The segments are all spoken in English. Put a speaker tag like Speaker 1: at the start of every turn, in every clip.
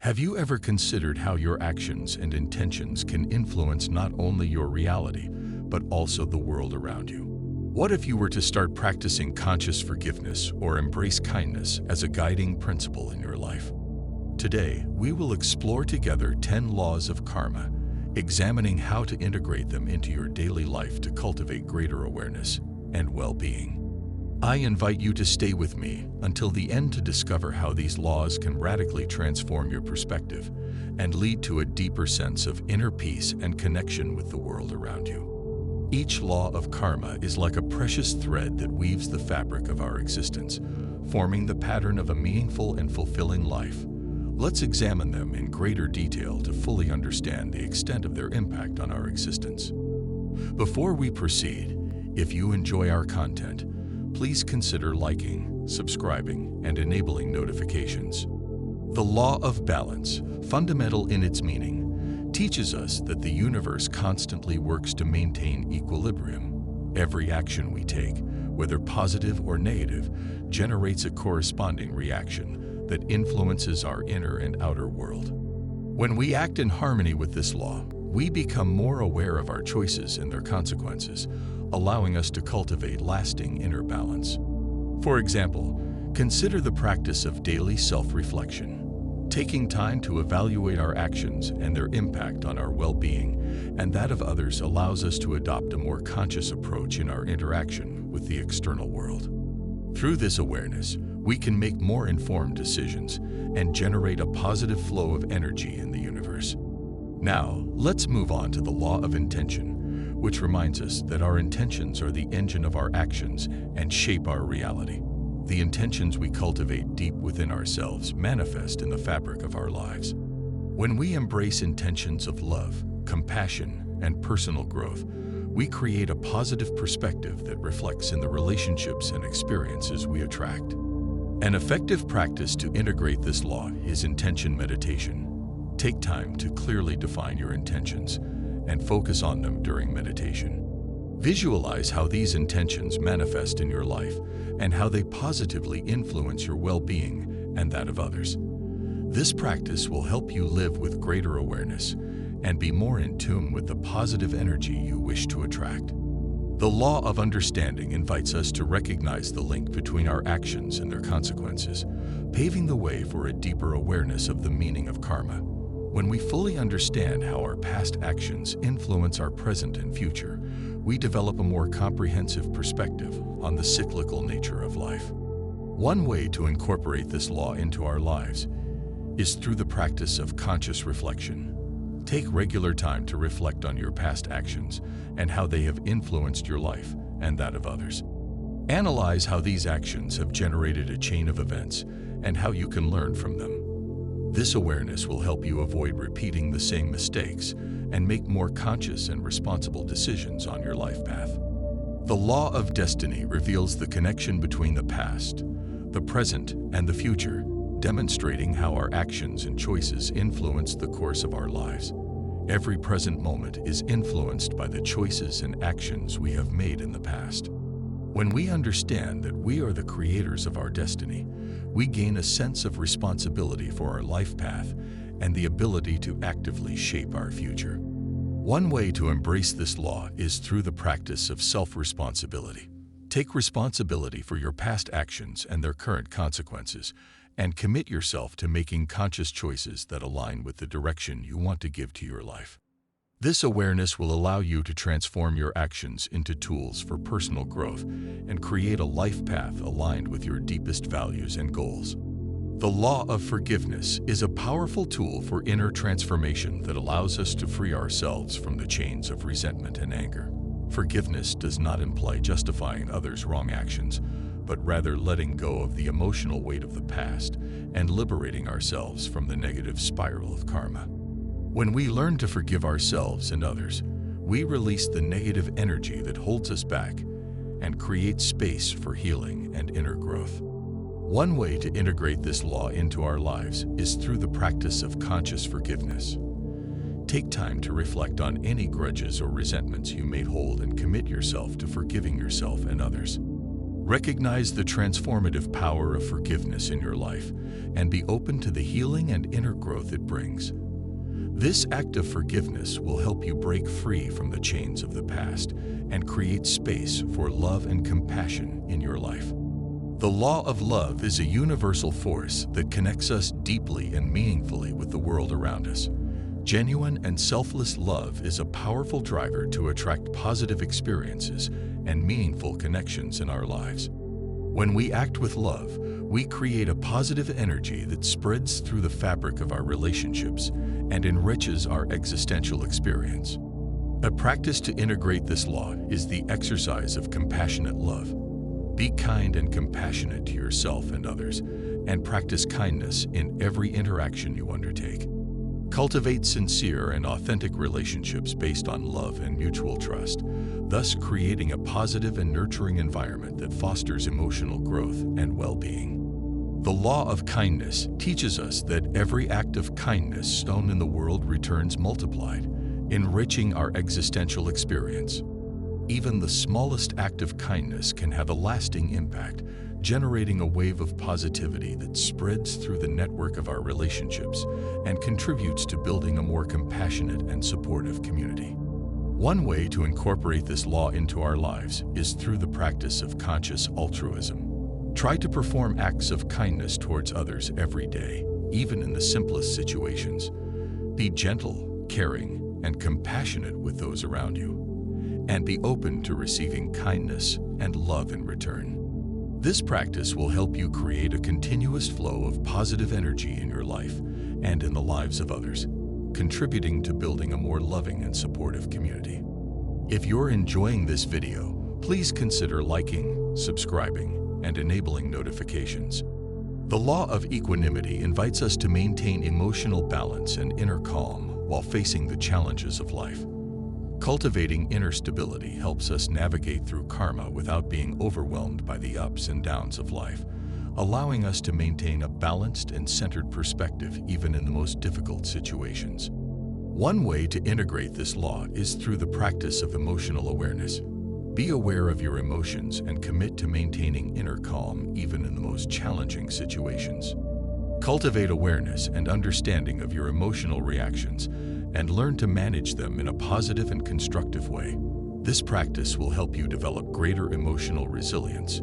Speaker 1: Have you ever considered how your actions and intentions can influence not only your reality, but also the world around you? What if you were to start practicing conscious forgiveness or embrace kindness as a guiding principle in your life? Today, we will explore together 10 laws of karma, examining how to integrate them into your daily life to cultivate greater awareness and well-being. I invite you to stay with me until the end to discover how these laws can radically transform your perspective and lead to a deeper sense of inner peace and connection with the world around you. Each law of karma is like a precious thread that weaves the fabric of our existence, forming the pattern of a meaningful and fulfilling life. Let's examine them in greater detail to fully understand the extent of their impact on our existence. Before we proceed, if you enjoy our content, please consider liking, subscribing, and enabling notifications. The law of balance, fundamental in its meaning, teaches us that the universe constantly works to maintain equilibrium. Every action we take, whether positive or negative, generates a corresponding reaction that influences our inner and outer world. When we act in harmony with this law, we become more aware of our choices and their consequences, allowing us to cultivate lasting inner balance. For example, consider the practice of daily self-reflection, taking time to evaluate our actions and their impact on our well-being and that of others allows us to adopt a more conscious approach in our interaction with the external world. Through this awareness, we can make more informed decisions and generate a positive flow of energy in the universe. Now, let's move on to the law of intention, which reminds us that our intentions are the engine of our actions and shape our reality. The intentions we cultivate deep within ourselves manifest in the fabric of our lives. When we embrace intentions of love, compassion, and personal growth, we create a positive perspective that reflects in the relationships and experiences we attract. An effective practice to integrate this law is intention meditation. Take time to clearly define your intentions and focus on them during meditation. Visualize how these intentions manifest in your life and how they positively influence your well-being and that of others. This practice will help you live with greater awareness and be more in tune with the positive energy you wish to attract. The law of understanding invites us to recognize the link between our actions and their consequences, paving the way for a deeper awareness of the meaning of karma. When we fully understand how our past actions influence our present and future, we develop a more comprehensive perspective on the cyclical nature of life. One way to incorporate this law into our lives is through the practice of conscious reflection. Take regular time to reflect on your past actions and how they have influenced your life and that of others. Analyze how these actions have generated a chain of events and how you can learn from them. This awareness will help you avoid repeating the same mistakes and make more conscious and responsible decisions on your life path. The law of destiny reveals the connection between the past, the present, and the future, demonstrating how our actions and choices influence the course of our lives. Every present moment is influenced by the choices and actions we have made in the past. When we understand that we are the creators of our destiny, we gain a sense of responsibility for our life path and the ability to actively shape our future. One way to embrace this law is through the practice of self-responsibility. Take responsibility for your past actions and their current consequences, and commit yourself to making conscious choices that align with the direction you want to give to your life. This awareness will allow you to transform your actions into tools for personal growth and create a life path aligned with your deepest values and goals. The law of forgiveness is a powerful tool for inner transformation that allows us to free ourselves from the chains of resentment and anger. Forgiveness does not imply justifying others' wrong actions, but rather letting go of the emotional weight of the past and liberating ourselves from the negative spiral of karma. When we learn to forgive ourselves and others, we release the negative energy that holds us back and create space for healing and inner growth. One way to integrate this law into our lives is through the practice of conscious forgiveness. Take time to reflect on any grudges or resentments you may hold and commit yourself to forgiving yourself and others. Recognize the transformative power of forgiveness in your life and be open to the healing and inner growth it brings. This act of forgiveness will help you break free from the chains of the past and create space for love and compassion in your life. The law of love is a universal force that connects us deeply and meaningfully with the world around us. Genuine and selfless love is a powerful driver to attract positive experiences and meaningful connections in our lives. When we act with love, we create a positive energy that spreads through the fabric of our relationships and enriches our existential experience. A practice to integrate this law is the exercise of compassionate love. Be kind and compassionate to yourself and others, and practice kindness in every interaction you undertake. Cultivate sincere and authentic relationships based on love and mutual trust, thus creating a positive and nurturing environment that fosters emotional growth and well-being. The law of kindness teaches us that every act of kindness shown in the world returns multiplied, enriching our existential experience. Even the smallest act of kindness can have a lasting impact, generating a wave of positivity that spreads through the network of our relationships and contributes to building a more compassionate and supportive community. One way to incorporate this law into our lives is through the practice of conscious altruism. Try to perform acts of kindness towards others every day, even in the simplest situations. Be gentle, caring, and compassionate with those around you, and be open to receiving kindness and love in return. This practice will help you create a continuous flow of positive energy in your life and in the lives of others, contributing to building a more loving and supportive community. If you're enjoying this video, please consider liking, subscribing, and enabling notifications. The law of equanimity invites us to maintain emotional balance and inner calm while facing the challenges of life. Cultivating inner stability helps us navigate through karma without being overwhelmed by the ups and downs of life, allowing us to maintain a balanced and centered perspective even in the most difficult situations. One way to integrate this law is through the practice of emotional awareness. Be aware of your emotions and commit to maintaining inner calm even in the most challenging situations. Cultivate awareness and understanding of your emotional reactions and learn to manage them in a positive and constructive way. This practice will help you develop greater emotional resilience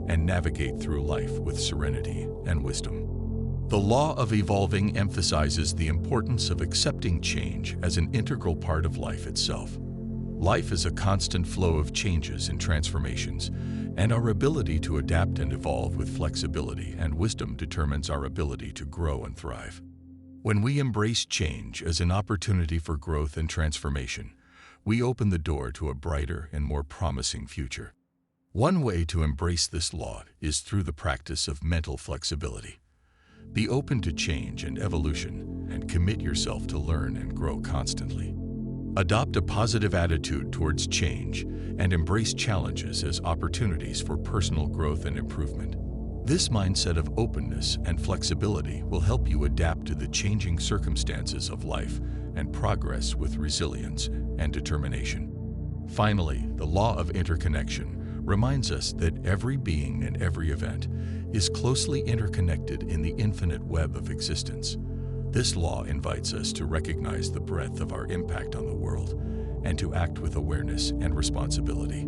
Speaker 1: and navigate through life with serenity and wisdom. The law of evolving emphasizes the importance of accepting change as an integral part of life itself. Life is a constant flow of changes and transformations, and our ability to adapt and evolve with flexibility and wisdom determines our ability to grow and thrive. When we embrace change as an opportunity for growth and transformation, we open the door to a brighter and more promising future. One way to embrace this law is through the practice of mental flexibility. Be open to change and evolution and commit yourself to learn and grow constantly. Adopt a positive attitude towards change and embrace challenges as opportunities for personal growth and improvement. This mindset of openness and flexibility will help you adapt to the changing circumstances of life and progress with resilience and determination. Finally, the law of interconnection reminds us that every being and every event is closely interconnected in the infinite web of existence. This law invites us to recognize the breadth of our impact on the world and to act with awareness and responsibility,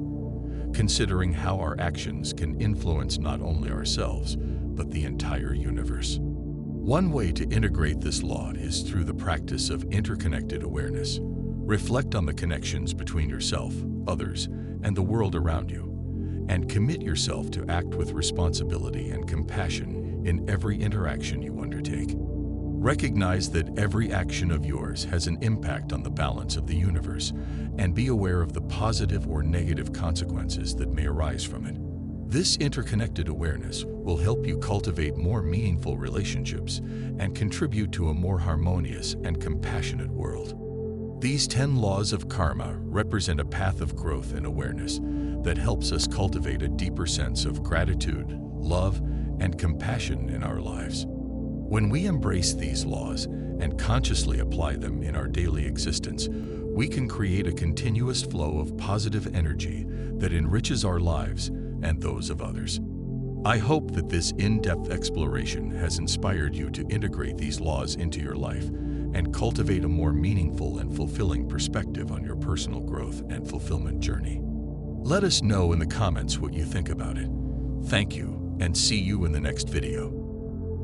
Speaker 1: considering how our actions can influence not only ourselves, but the entire universe. One way to integrate this law is through the practice of interconnected awareness. Reflect on the connections between yourself, others, and the world around you, and commit yourself to act with responsibility and compassion in every interaction you undertake. Recognize that every action of yours has an impact on the balance of the universe, and be aware of the positive or negative consequences that may arise from it. This interconnected awareness will help you cultivate more meaningful relationships and contribute to a more harmonious and compassionate world. These 10 laws of karma represent a path of growth and awareness that helps us cultivate a deeper sense of gratitude, love, and compassion in our lives. When we embrace these laws and consciously apply them in our daily existence, we can create a continuous flow of positive energy that enriches our lives and those of others. I hope that this in-depth exploration has inspired you to integrate these laws into your life and cultivate a more meaningful and fulfilling perspective on your personal growth and fulfillment journey. Let us know in the comments what you think about it. Thank you, and see you in the next video.